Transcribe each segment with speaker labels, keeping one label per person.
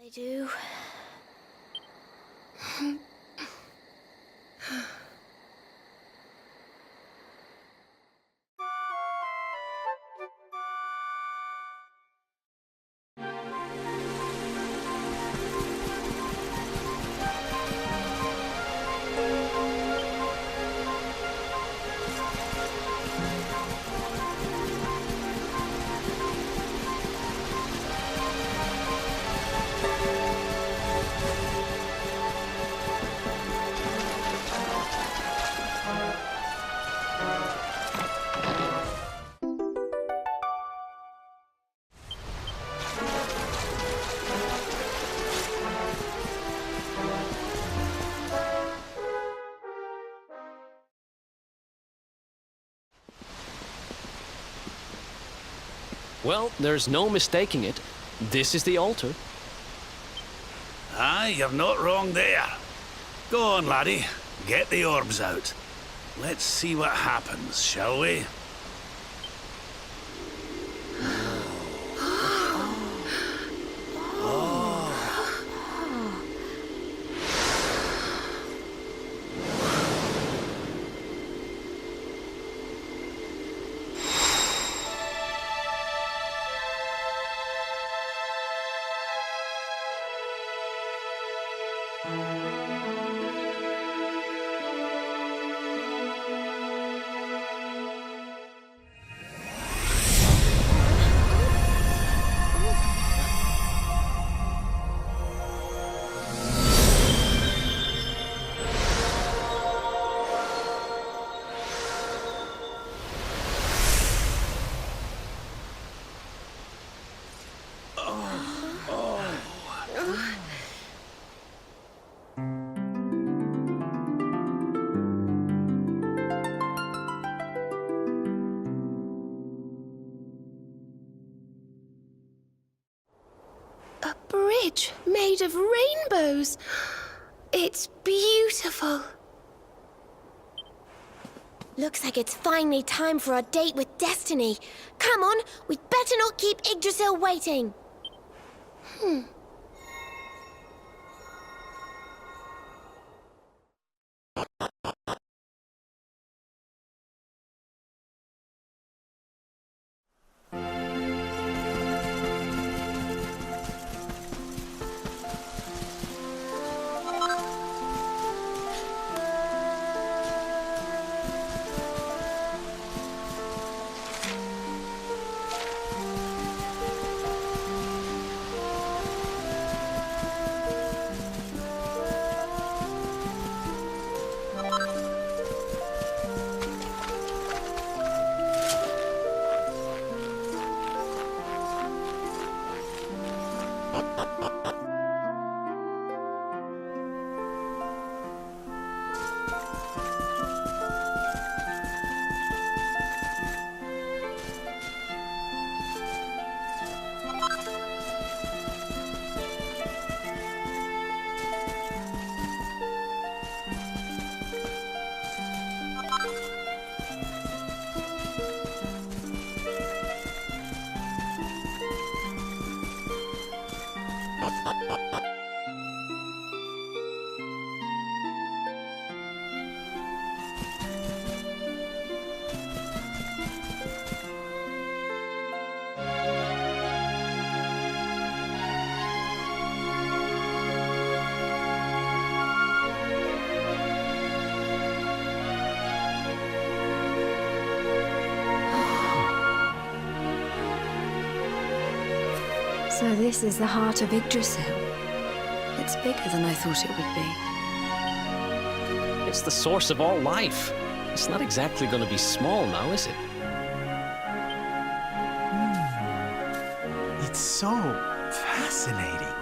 Speaker 1: They do.
Speaker 2: Well, there's no mistaking it. This is the altar.
Speaker 3: Aye, you're not wrong there. Go on, laddie. Get the orbs out. Let's see what happens, shall we?
Speaker 1: A bridge made of rainbows. It's beautiful. Looks like it's finally time for our date with Destiny. Come on, we'd better not keep Yggdrasil waiting.
Speaker 4: So this is the heart of Yggdrasil. It's bigger than I thought it would be.
Speaker 2: It's the source of all life. It's not exactly going to be small now, is it?
Speaker 5: It's so fascinating.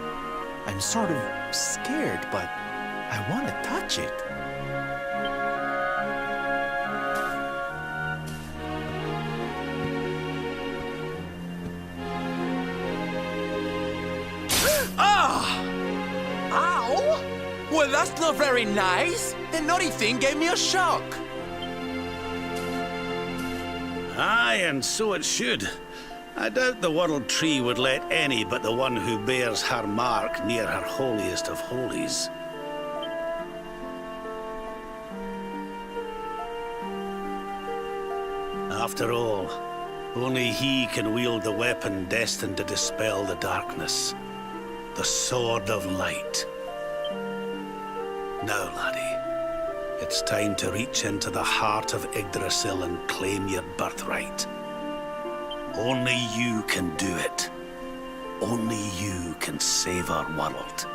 Speaker 5: I'm sort of scared, but I want to touch it.
Speaker 6: Well, that's not very nice. The naughty thing gave me a shock.
Speaker 3: Aye, and so it should. I doubt the World Tree would let any but the one who bears her mark near her holiest of holies. After all, only he can wield the weapon destined to dispel the darkness. The Sword of Light. Now, laddie, it's time to reach into the heart of Yggdrasil and claim your birthright. Only you can do it. Only you can save our world.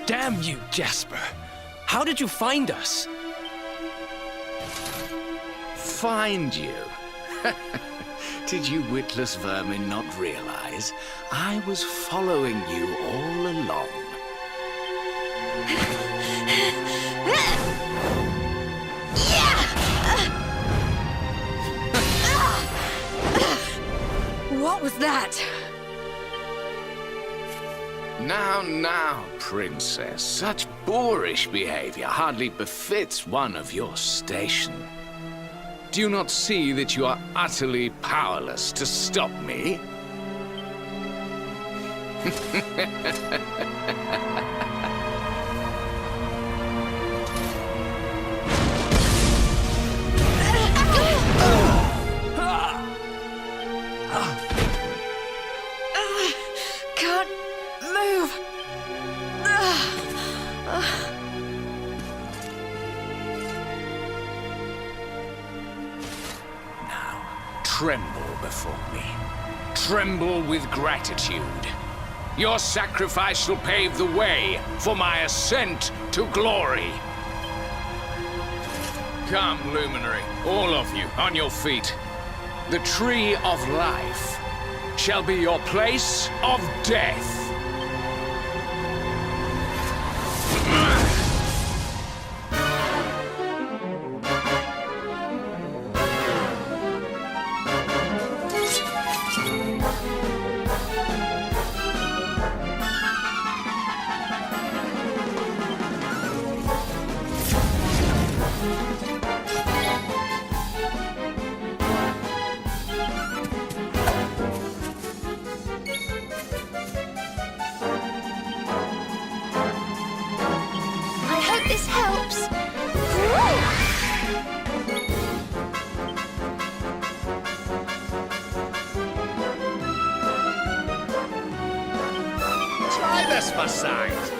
Speaker 2: Damn you, Jasper! How did you find us?
Speaker 7: Find you? Did you witless vermin not realize I was following you all along?
Speaker 4: What was that?
Speaker 7: Now, princess. Such boorish behavior hardly befits one of your station. Do you not see that you are utterly powerless to stop me?
Speaker 4: Can't move.
Speaker 7: Tremble before me. Tremble with gratitude. Your sacrifice shall pave the way for my ascent to glory. Come, Luminary, all of you, on your feet. The Tree of Life shall be your place of death.
Speaker 1: I hope this helps.
Speaker 7: Try this for sight.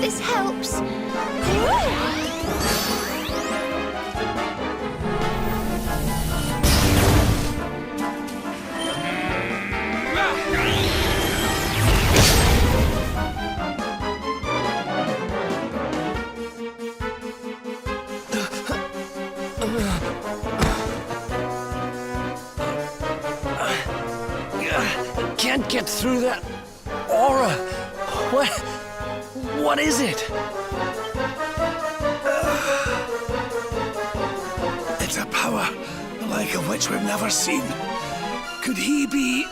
Speaker 1: this helps.
Speaker 2: Can't get through that aura. What is it?
Speaker 3: It's a power, the like of which we've never seen. Could he be...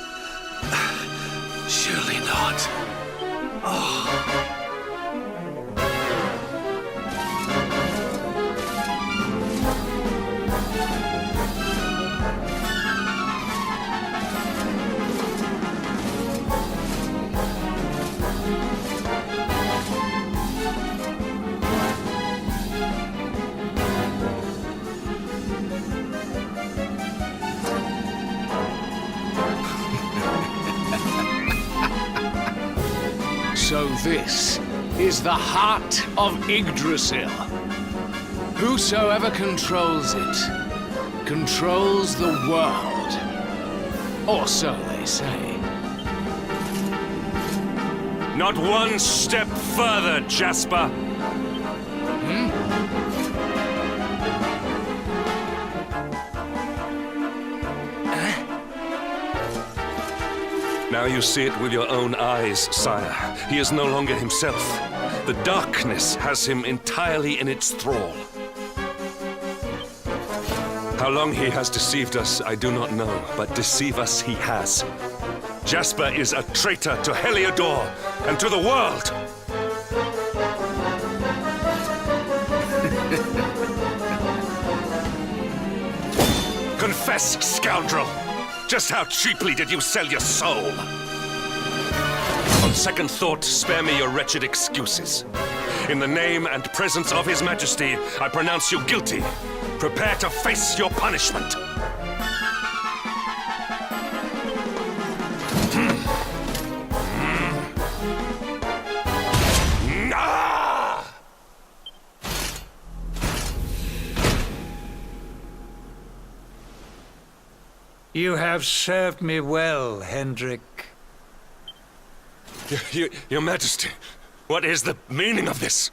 Speaker 3: Surely not.
Speaker 7: So this is the heart of Yggdrasil. Whosoever controls it, controls the world. Or so they say.
Speaker 8: Not one step further, Jasper. Now you see it with your own eyes, sire. He is no longer himself. The darkness has him entirely in its thrall. How long he has deceived us, I do not know, but deceive us he has. Jasper is a traitor to Heliodor and to the world! Confess, scoundrel! Just how cheaply did you sell your soul? On second thought, spare me your wretched excuses. In the name and presence of His Majesty, I pronounce you guilty. Prepare to face your punishment.
Speaker 9: You have served me well, Hendrik.
Speaker 8: Your Majesty, what is the meaning of this?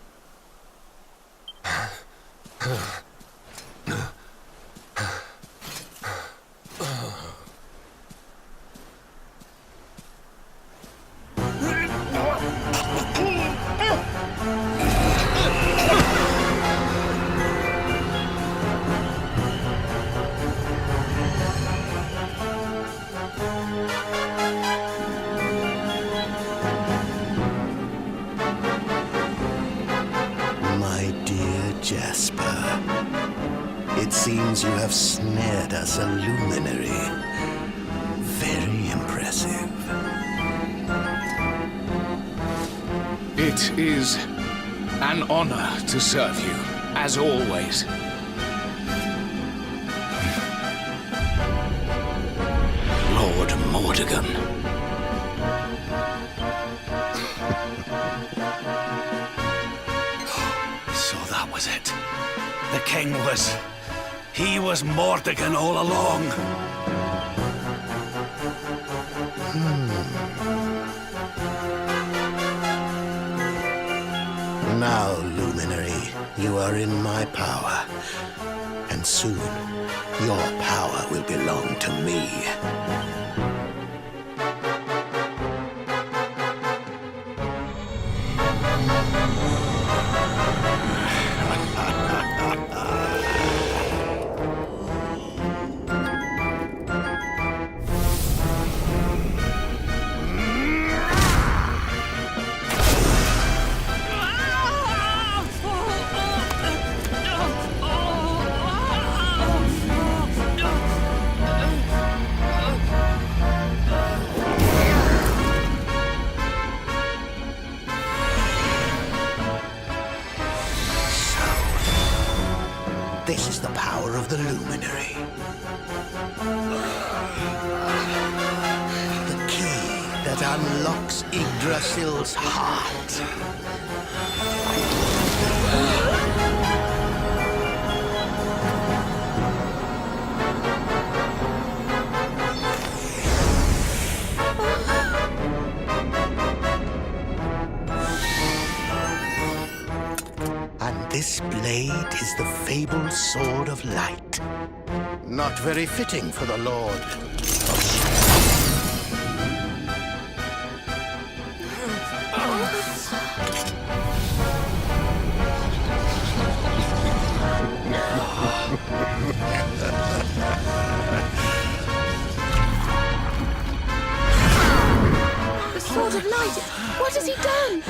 Speaker 3: Jasper, it seems you have snared us a luminary. Very impressive.
Speaker 7: It is an honor to serve you, as always.
Speaker 3: Lord Mordegon. So that was it. The king was... He was Mordegon all along. Now, Luminary, you are in my power. And soon, your power will belong to me. This is the power of the Luminary. The key that unlocks Yggdrasil's heart. And this blade is the fabled Sword of Light. Not very fitting for the Lord.
Speaker 1: The Sword of Light! What has he done?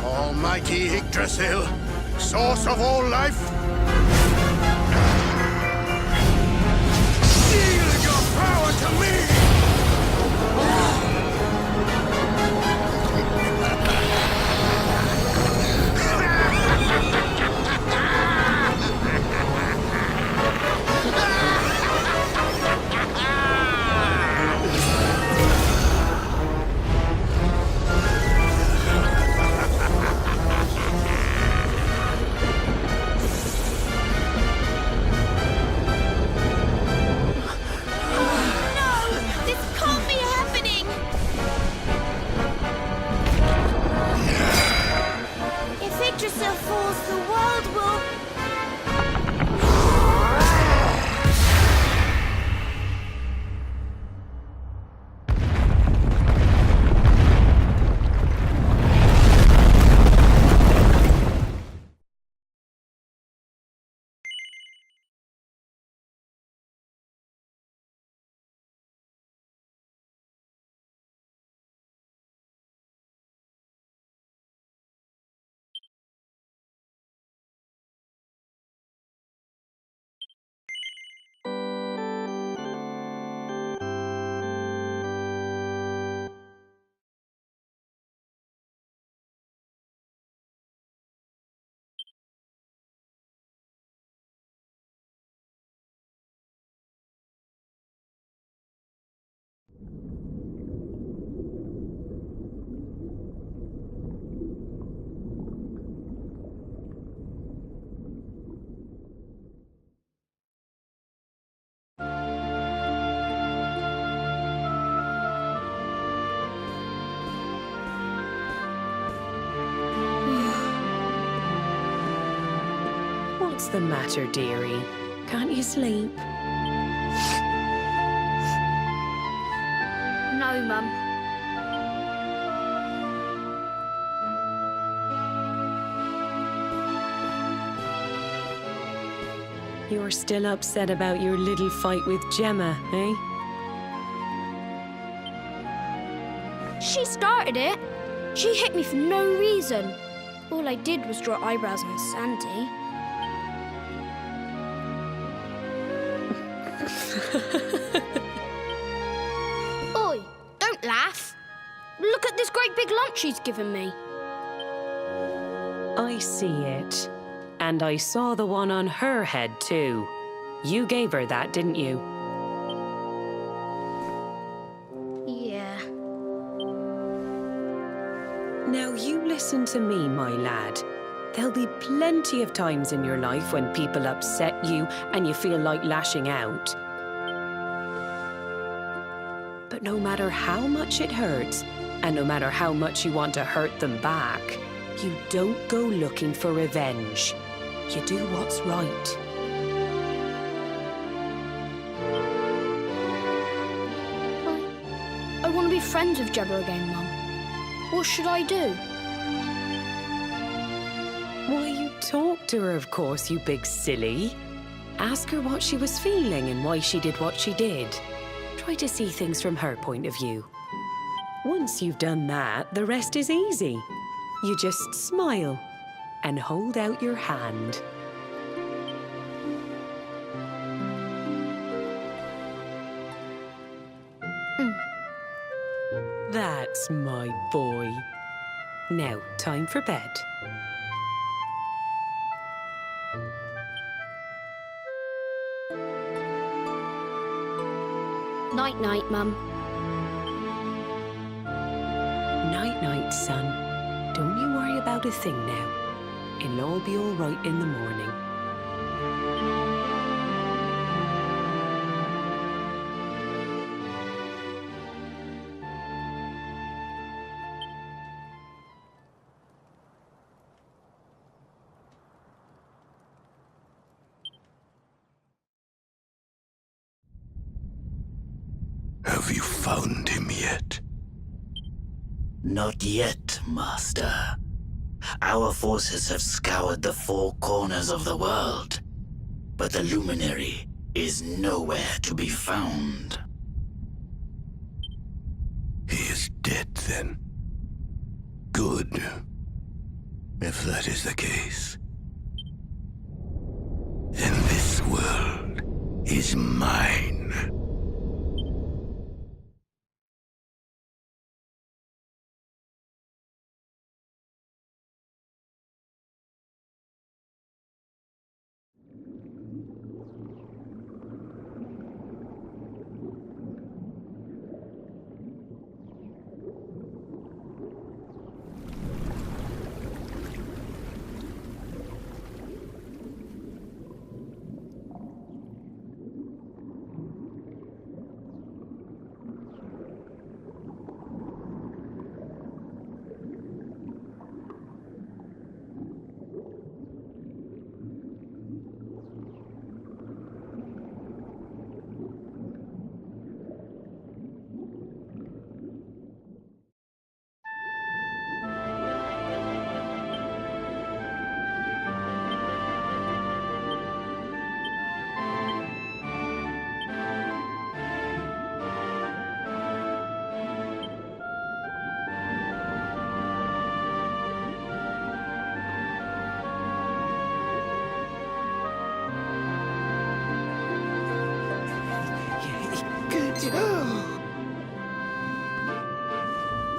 Speaker 3: Almighty Yggdrasil, source of all life, yield your power to me!
Speaker 1: Yggdrasil falls, the world will...
Speaker 10: What's the matter, dearie? Can't you sleep?
Speaker 11: No, Mum.
Speaker 10: You're still upset about your little fight with Gemma, eh?
Speaker 11: She started it. She hit me for no reason. All I did was draw eyebrows on Sandy. Oi, don't laugh. Look at this great big lump she's given me.
Speaker 10: I see it. And I saw the one on her head, too. You gave her that, didn't you?
Speaker 11: Yeah.
Speaker 10: Now, you listen to me, my lad. There'll be plenty of times in your life when people upset you and you feel like lashing out. But no matter how much it hurts, and no matter how much you want to hurt them back, you don't go looking for revenge. You do what's right.
Speaker 11: I want to be friends with Gemma again, Mum. What should I do?
Speaker 10: Why, you talk to her, of course, you big silly. Ask her what she was feeling and why she did what she did. Try to see things from her point of view. Once you've done that, the rest is easy. You just smile and hold out your hand. That's my boy. Now, time for bed.
Speaker 11: Night-night, Mum.
Speaker 10: Night-night, son. Don't you worry about a thing now. It'll all be all right in the morning.
Speaker 3: Have you found him yet?
Speaker 12: Not yet, Master. Our forces have scoured the four corners of the world, but the luminary is nowhere to be found.
Speaker 3: He is dead, then. Good. If that is the case, then this world is mine.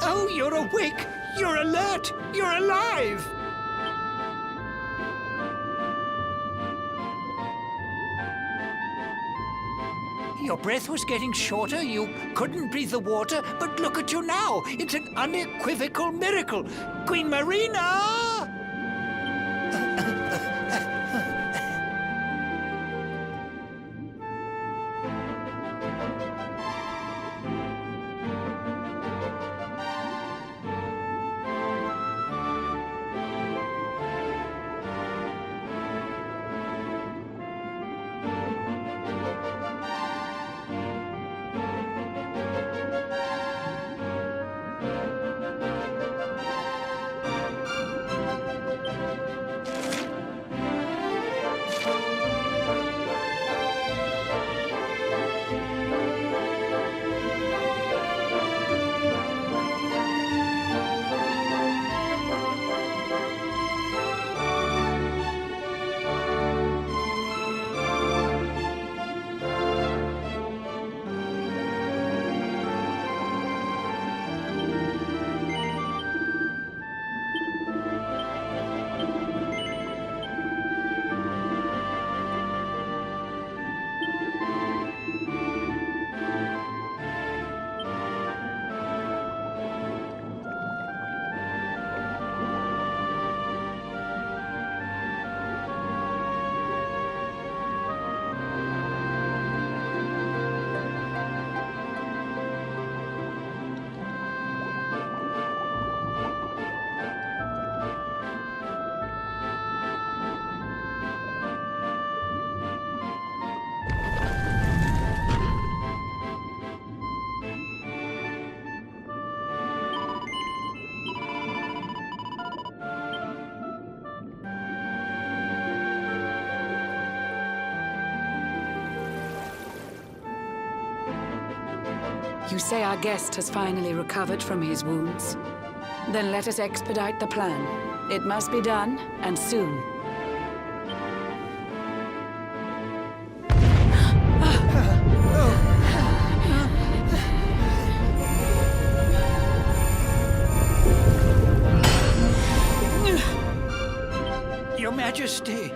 Speaker 9: Oh, you're awake! You're alert! You're alive! Your breath was getting shorter, you couldn't breathe the water, but look at you now! It's an unequivocal miracle! Queen Marina!
Speaker 13: You say our guest has finally recovered from his wounds? Then let us expedite the plan. It must be done, and soon.
Speaker 9: Your Majesty!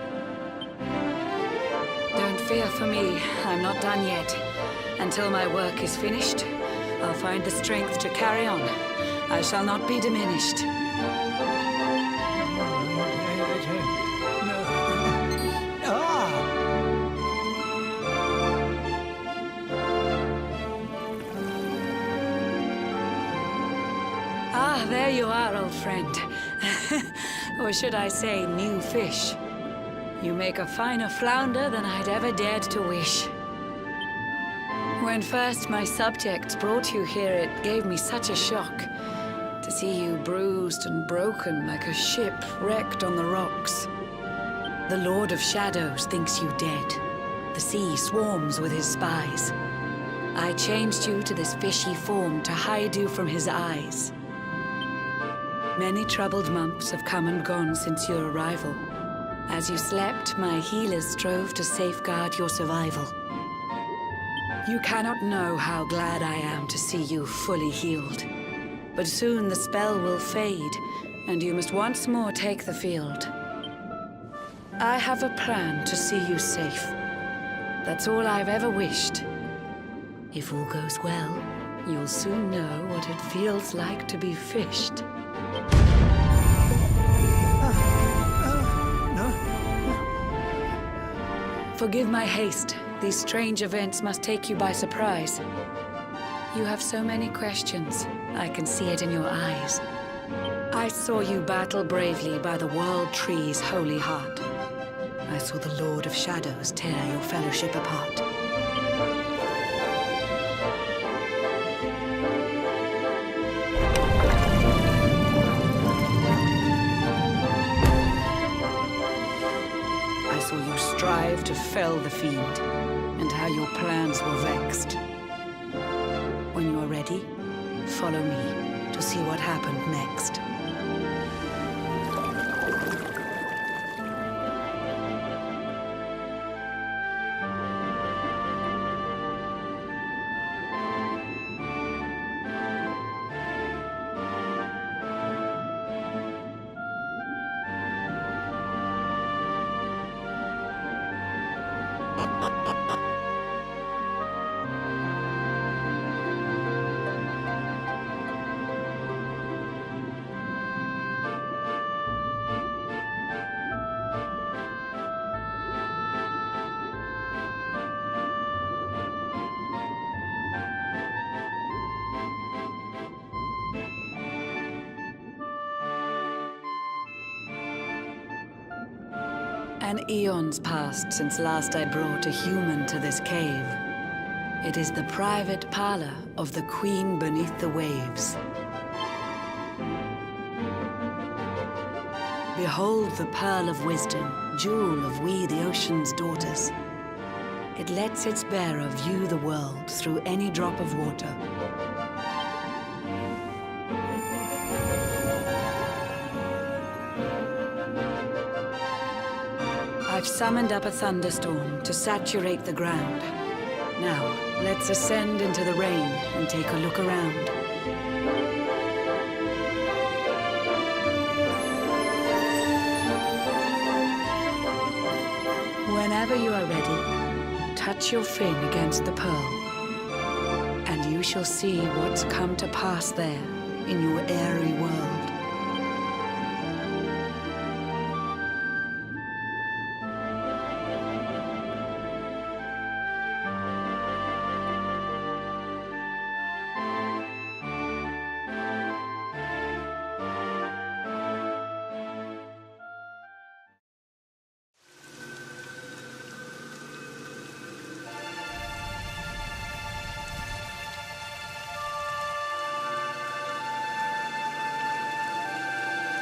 Speaker 13: Don't fear for me. I'm not done yet. Until my work is finished, I'll find the strength to carry on. I shall not be diminished. Ah, there you are, old friend. Or should I say, new fish. You make a finer flounder than I'd ever dared to wish. When first my subjects brought you here, it gave me such a shock to see you bruised and broken like a ship wrecked on the rocks. The Lord of Shadows thinks you dead. The sea swarms with his spies. I changed you to this fishy form to hide you from his eyes. Many troubled months have come and gone since your arrival. As you slept, my healers strove to safeguard your survival. You cannot know how glad I am to see you fully healed. But soon the spell will fade, and you must once more take the field. I have a plan to see you safe. That's all I've ever wished. If all goes well, you'll soon know what it feels like to be fished. Forgive my haste. These strange events must take you by surprise. You have so many questions. I can see it in your eyes. I saw you battle bravely by the World Tree's holy heart. I saw the Lord of Shadows tear your fellowship apart. I saw you strive to fell the fiend, and how your plans were vexed. When you are ready, follow me to see what happened next. An eon's passed since last I brought a human to this cave. It is the private parlor of the Queen beneath the waves. Behold the pearl of wisdom, jewel of we the ocean's daughters. It lets its bearer view the world through any drop of water. I've summoned up a thunderstorm to saturate the ground. Now, let's ascend into the rain and take a look around. Whenever you are ready, touch your fin against the pearl, and you shall see what's come to pass there in your airy world.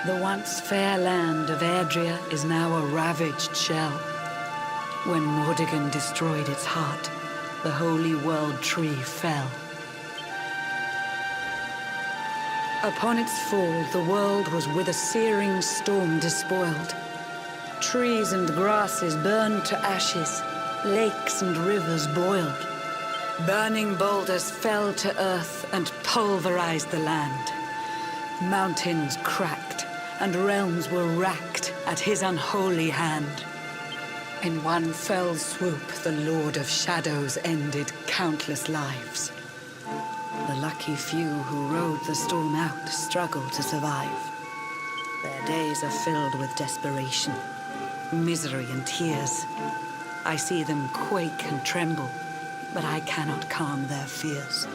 Speaker 13: The once fair land of Erdrea is now a ravaged shell. When Mordegon destroyed its heart, the holy world tree fell. Upon its fall, the world was with a searing storm despoiled. Trees and grasses burned to ashes, lakes and rivers boiled. Burning boulders fell to earth and pulverized the land. Mountains cracked, and realms were racked at his unholy hand. In one fell swoop, the Lord of Shadows ended countless lives. The lucky few who rode the storm out struggle to survive. Their days are filled with desperation, misery and tears. I see them quake and tremble, but I cannot calm their fears.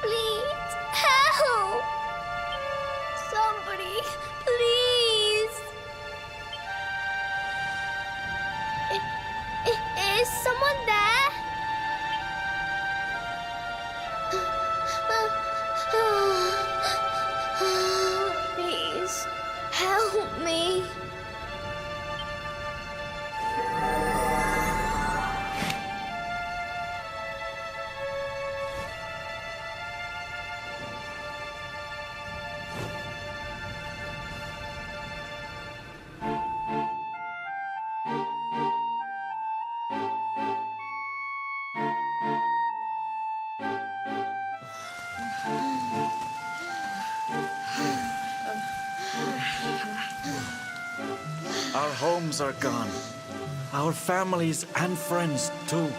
Speaker 1: Please, help! Somebody, please! Is someone there? Please, help me.
Speaker 5: Our homes are gone. Our families and friends, too.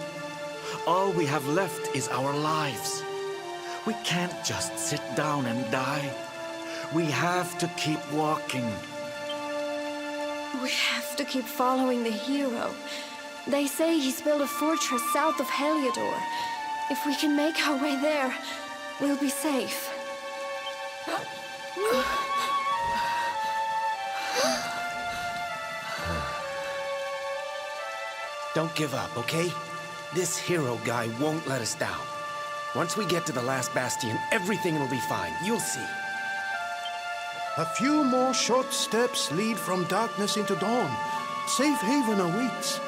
Speaker 5: All we have left is our lives. We can't just sit down and die. We have to keep walking.
Speaker 4: We have to keep following the hero. They say he's built a fortress south of Heliodor. If we can make our way there, we'll be safe.
Speaker 14: Don't give up, okay? This hero guy won't let us down. Once we get to the last bastion, everything will be fine. You'll see.
Speaker 15: A few more short steps lead from darkness into dawn. Safe haven awaits.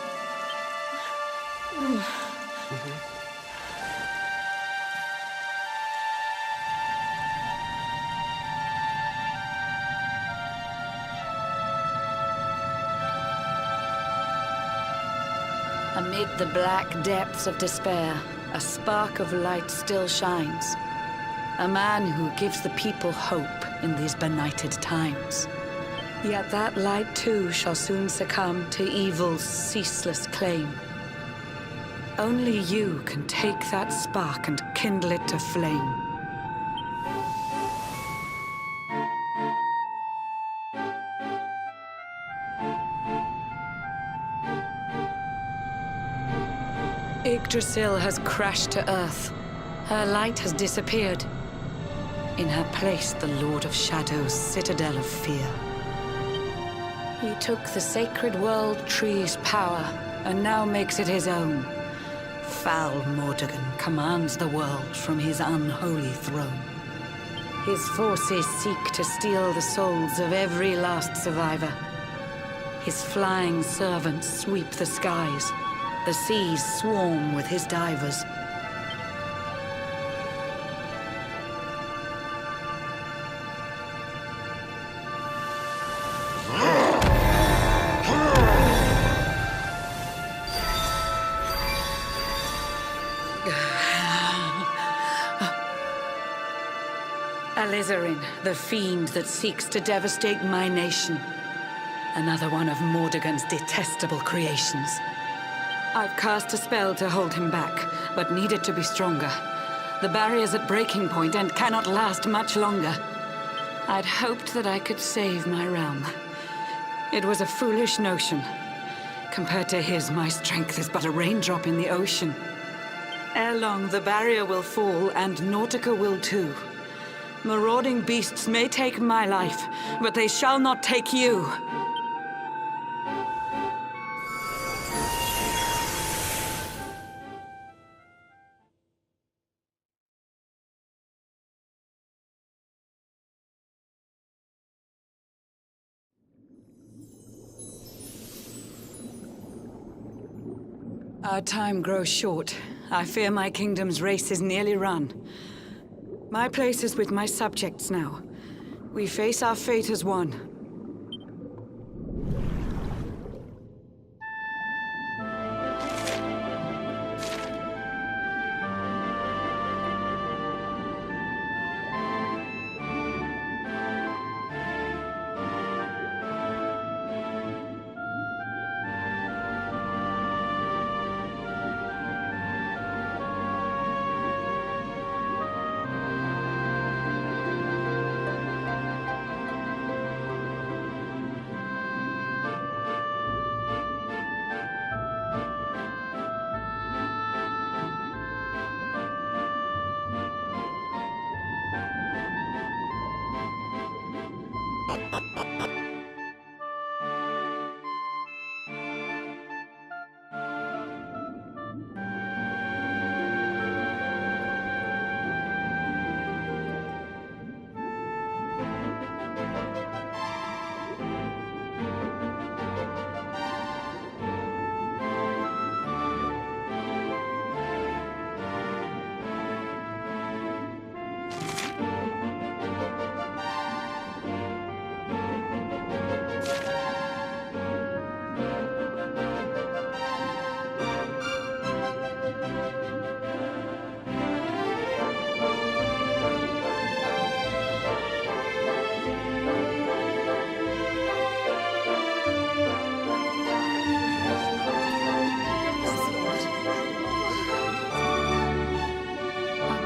Speaker 13: Amid the black depths of despair, a spark of light still shines. A man who gives the people hope in these benighted times. Yet that light too shall soon succumb to evil's ceaseless claim. Only you can take that spark and kindle it to flame. Yggdrasil has crashed to Earth. Her light has disappeared. In her place, the Lord of Shadow's citadel of fear. He took the sacred world tree's power and now makes it his own. Foul Mordegon commands the world from his unholy throne. His forces seek to steal the souls of every last survivor. His flying servants sweep the skies. The seas swarm with his divers. Alizarin, the fiend that seeks to devastate my nation. Another one of Mordegon's detestable creations. I've cast a spell to hold him back, but need it to be stronger. The barrier's at breaking point and cannot last much longer. I'd hoped that I could save my realm. It was a foolish notion. Compared to his, my strength is but a raindrop in the ocean. Ere long, the barrier will fall, and Nautica will too. Marauding beasts may take my life, but they shall not take you. Our time grows short. I fear my kingdom's race is nearly run. My place is with my subjects now. We face our fate as one.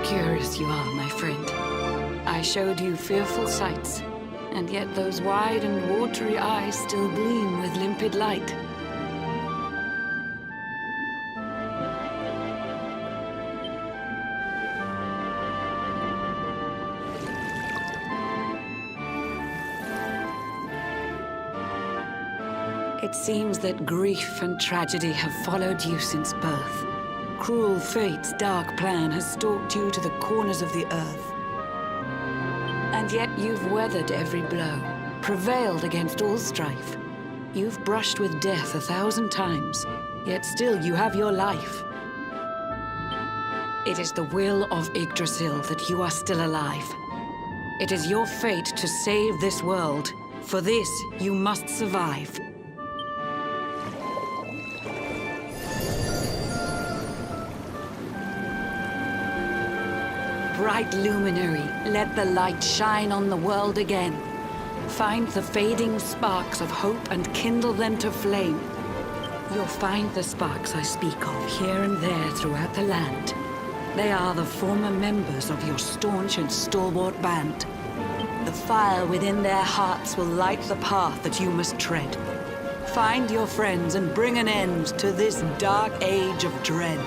Speaker 13: Curious you are, my friend. I showed you fearful sights, and yet those wide and watery eyes still gleam with limpid light. It seems that grief and tragedy have followed you since birth. Cruel fate's dark plan has stalked you to the corners of the earth. And yet you've weathered every blow, prevailed against all strife. You've brushed with death 1,000 times, yet still you have your life. It is the will of Yggdrasil that you are still alive. It is your fate to save this world. For this, you must survive. Bright luminary, let the light shine on the world again. Find the fading sparks of hope and kindle them to flame. You'll find the sparks I speak of here and there throughout the land. They are the former members of your staunch and stalwart band. The fire within their hearts will light the path that you must tread. Find your friends and bring an end to this dark age of dread.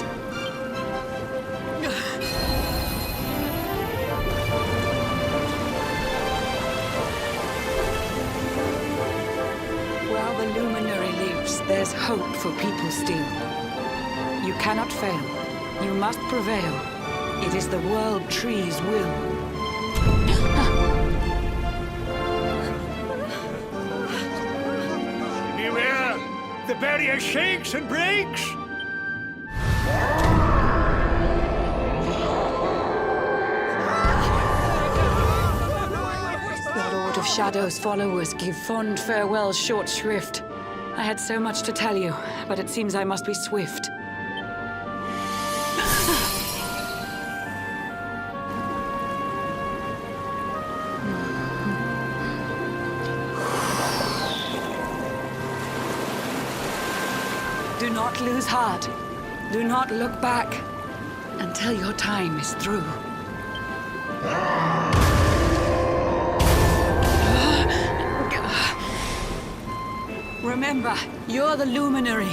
Speaker 13: There's hope for people still. You cannot fail. You must prevail. It is the World Tree's will.
Speaker 9: Beware! The barrier shakes and breaks!
Speaker 13: The Lord of Shadow's followers give fond farewells short shrift. I had so much to tell you, but it seems I must be swift. Do not lose heart. Do not look back until your time is through. Remember, you're the luminary.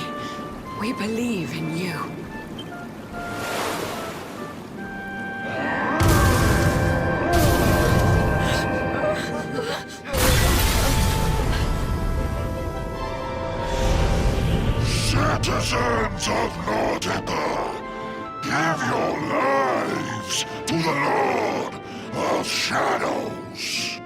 Speaker 13: We believe in you.
Speaker 16: Citizens of Nordica, give your lives to the Lord of Shadows.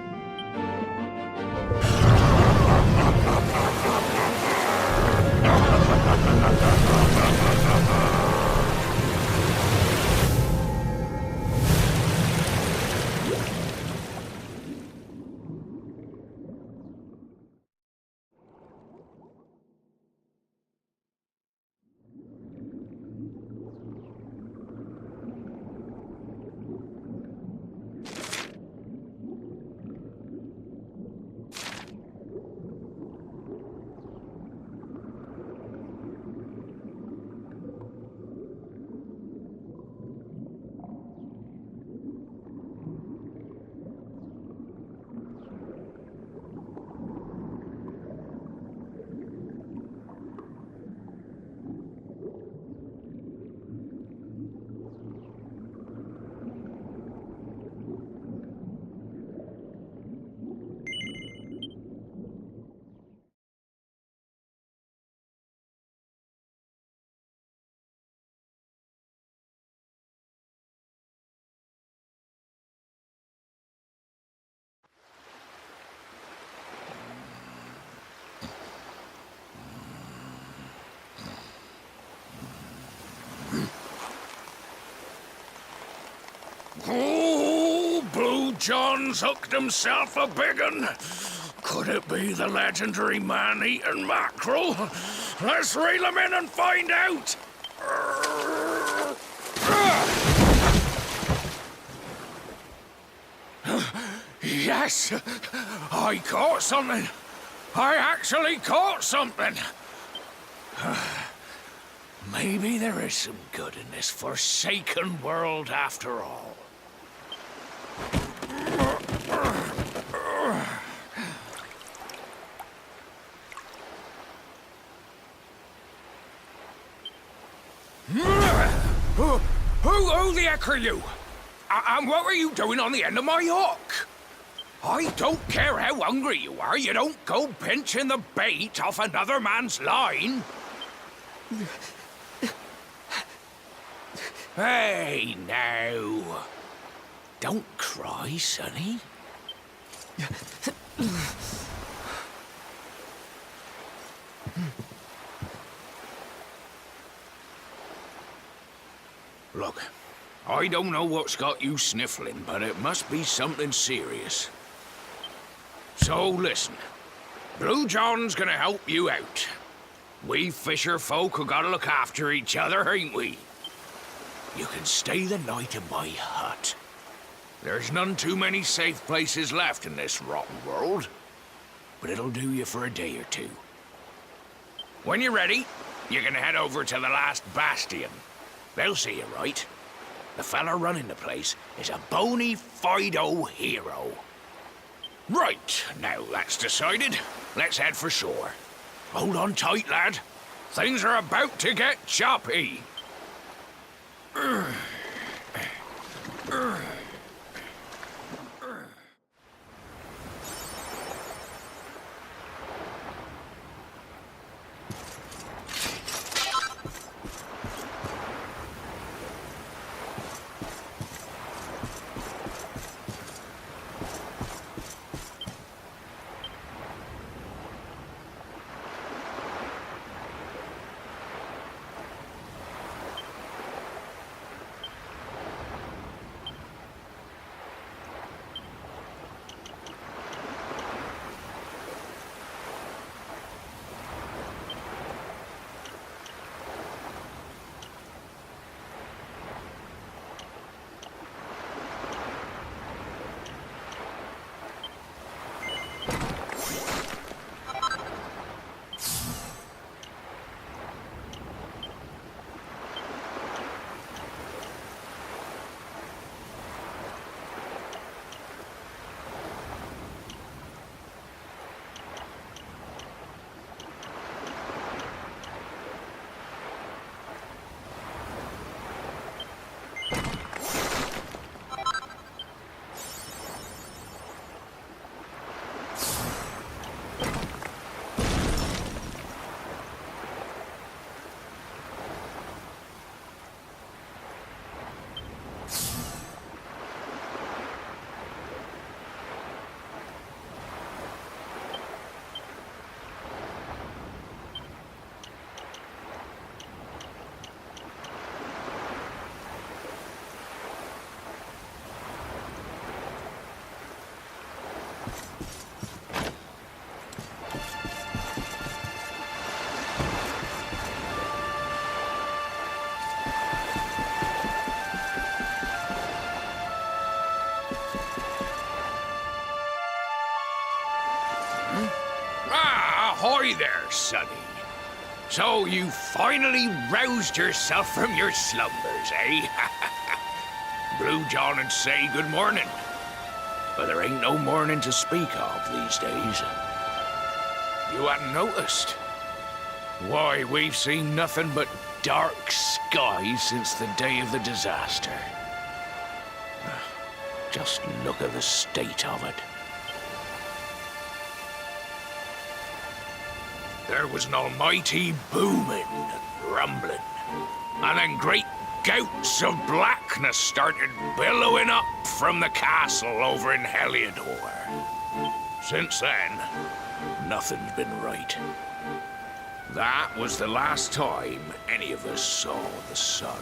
Speaker 3: John's hooked himself a big un. Could it be the legendary man-eating mackerel? Let's reel him in and find out! Yes! I caught something! I actually caught something! Maybe there is some good in this forsaken world after all. Who the heck are you? And what were you doing on the end of my hook? I don't care how hungry you are, you don't go pinching the bait off another man's line. Hey, now. Don't cry, sonny. Look, I don't know what's got you sniffling, but it must be something serious. So listen, Blue John's gonna help you out. We fisher folk have gotta look after each other, ain't we? You can stay the night in my hut. There's none too many safe places left in this rotten world, but it'll do you for a day or two. When you're ready, you're gonna head over to the last bastion. They'll see you right. The fella running the place is a bony Fido hero. Right, now that's decided, let's head for shore. Hold on tight, lad. Things are about to get choppy. Ahoy there, sonny. So you finally roused yourself from your slumbers, eh? Blue John would say good morning. But there ain't no morning to speak of these days. You hadn't noticed? Why, we've seen nothing but dark skies since the day of the disaster. Just look at the state of it. There was an almighty booming and rumbling, and then great gouts of blackness started billowing up from the castle over in Heliodor. Since then, nothing's been right. That was the last time any of us saw the sun.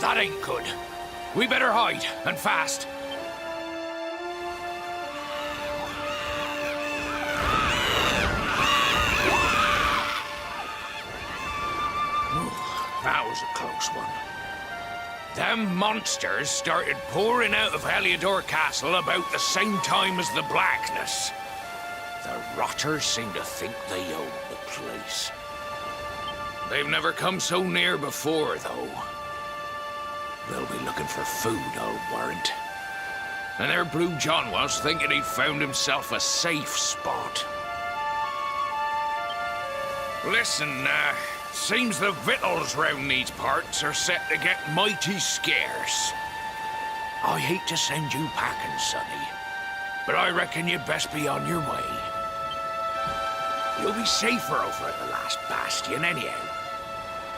Speaker 7: That ain't good. We better hide, and fast. That was a close one. Them monsters started pouring out of Heliodor Castle about the same time as the blackness. The rotters seem to think they own the place. They've never come so near before, though. They'll be looking for food, I'll warrant. And their Blue John was thinking he'd found himself a safe spot. Listen, seems the victuals round these parts are set to get mighty scarce. I hate to send you packing, sonny, but I reckon you'd best be on your way. You'll be safer over at the last bastion anyhow.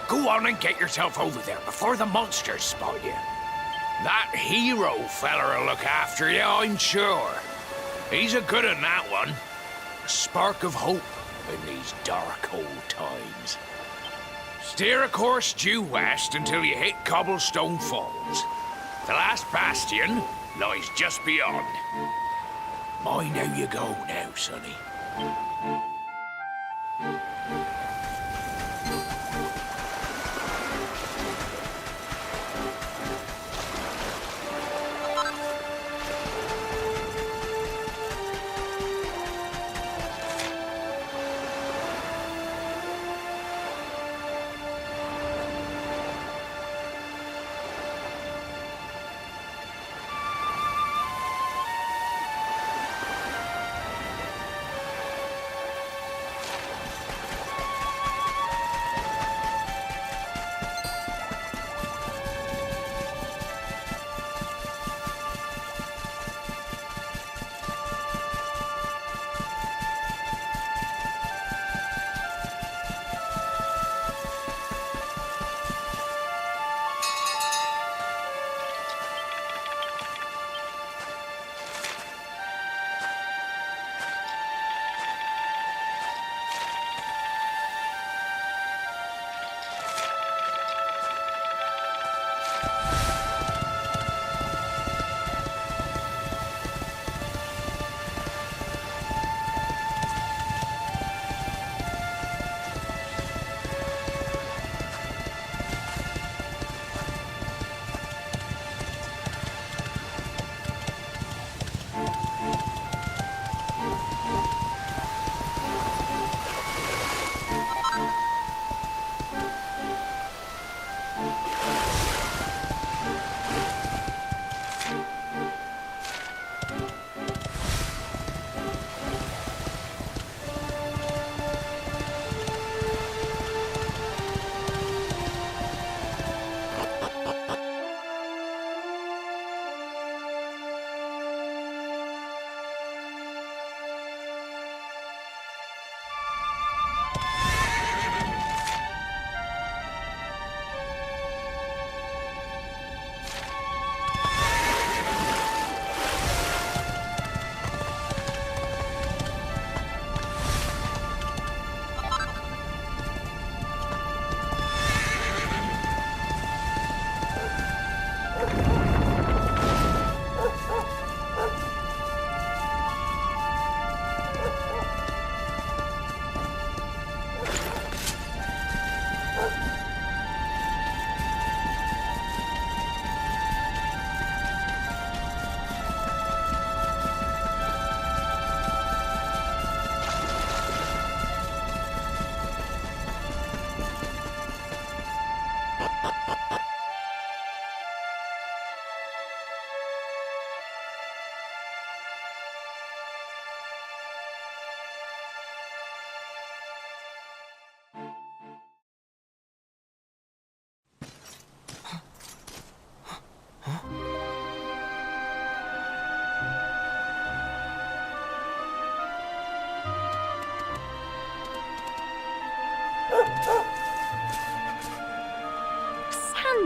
Speaker 7: Go on and get yourself over there before the monsters spot you. That hero feller'll look after you, I'm sure. He's a good un, that one. A spark of hope in these dark old times. Steer a course due west until you hit Cobblestone Falls. The last bastion lies just beyond. Mind how you go now, sonny.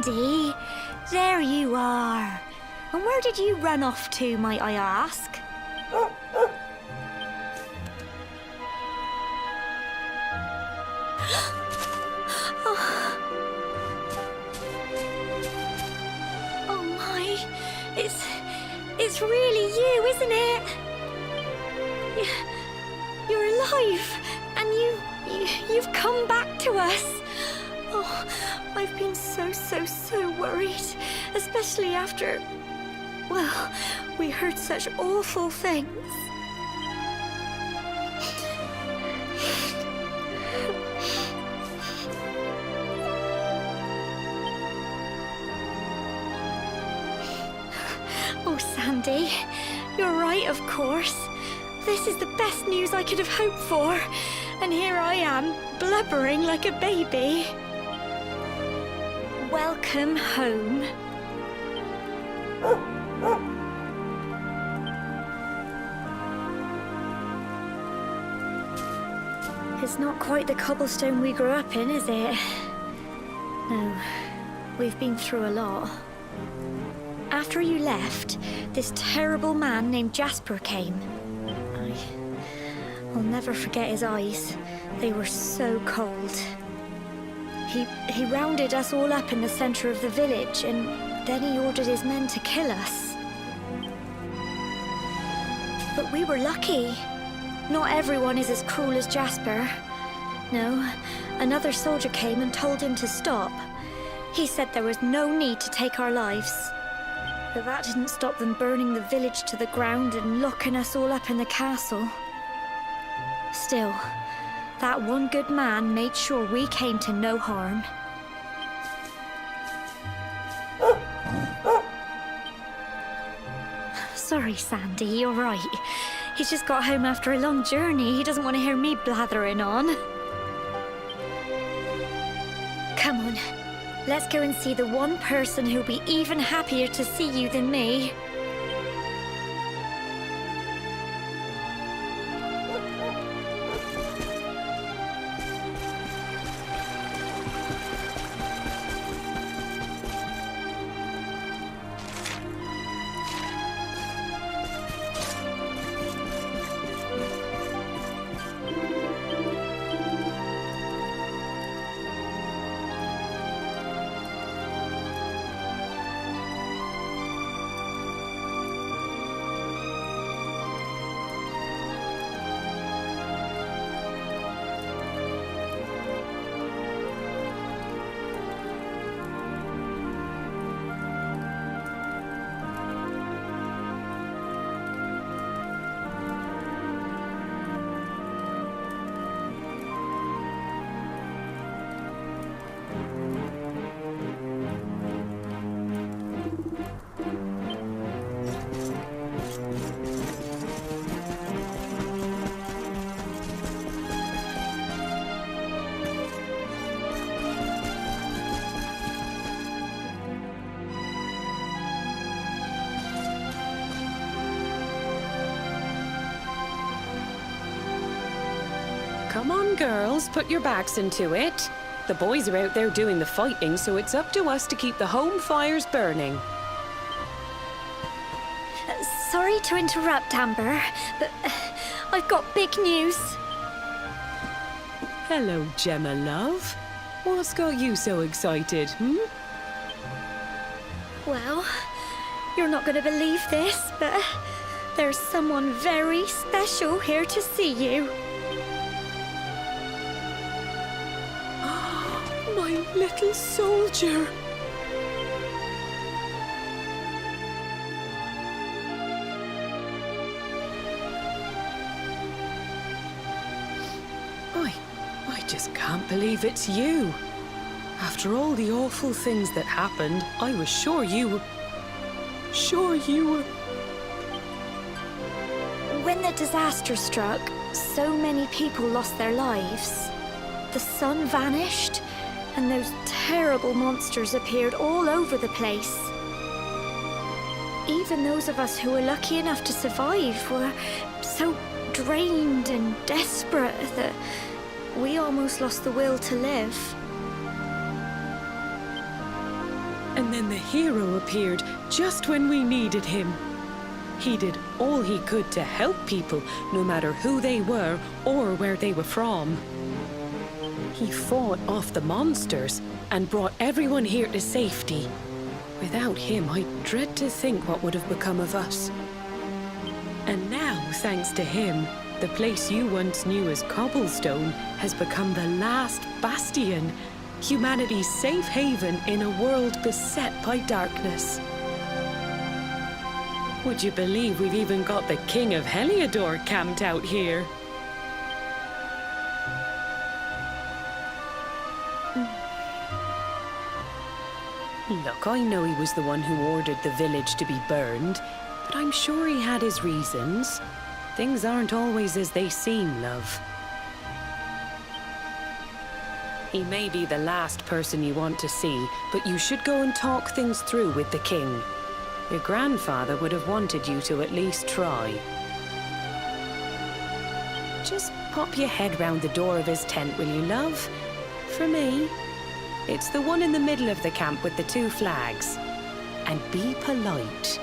Speaker 11: Sandy, there you are. And where did you run off to, might I ask? It's really you, isn't it? You're alive, and you've come back to us. Oh, I've been so worried, especially after, well, we heard such awful things. Oh, Sandy, you're right, of course. This is the best news I could have hoped for. And here I am, blubbering like a baby. Welcome home. It's not quite the cobblestone we grew up in, is it? No, we've been through a lot. After you left, this terrible man named Jasper came. I'll never forget his eyes. They were so cold. He rounded us all up in the center of the village, and then he ordered his men to kill us. But we were lucky. Not everyone is as cruel as Jasper. No, another soldier came and told him to stop. He said there was no need to take our lives. But that didn't stop them burning the village to the ground and locking us all up in the castle. Still, that one good man made sure we came to no harm. Sorry, Sandy, you're right. He's just got home after a long journey. He doesn't want to hear me blathering on. Come on, let's go and see the one person who'll be even happier to see you than me.
Speaker 10: Come on, girls, put your backs into it. The boys are out there doing the fighting, so it's up to us to keep the home fires burning.
Speaker 11: Sorry to interrupt, Amber, but I've got big news.
Speaker 10: Hello, Gemma, love. What's got you so excited,
Speaker 11: Well, you're not going to believe this, but there's someone very special here to see you.
Speaker 10: My little soldier. I just can't believe it's you. After all the awful things that happened, I was sure you were...
Speaker 11: When the disaster struck, so many people lost their lives. The sun vanished, and those terrible monsters appeared all over the place. Even those of us who were lucky enough to survive were so drained and desperate that we almost lost the will to live.
Speaker 10: And then the hero appeared just when we needed him. He did all he could to help people, no matter who they were or where they were from. He fought off the monsters and brought everyone here to safety. Without him, I dread to think what would have become of us. And now, thanks to him, the place you once knew as Cobblestone has become the last bastion, humanity's safe haven in a world beset by darkness. Would you believe we've even got the King of Heliodor camped out here? Look, I know he was the one who ordered the village to be burned, but I'm sure he had his reasons. Things aren't always as they seem, love. He may be the last person you want to see, but you should go and talk things through with the king. Your grandfather would have wanted you to at least try. Just pop your head round the door of his tent, will you, love? For me. It's the one in the middle of the camp with the 2 flags. And be polite.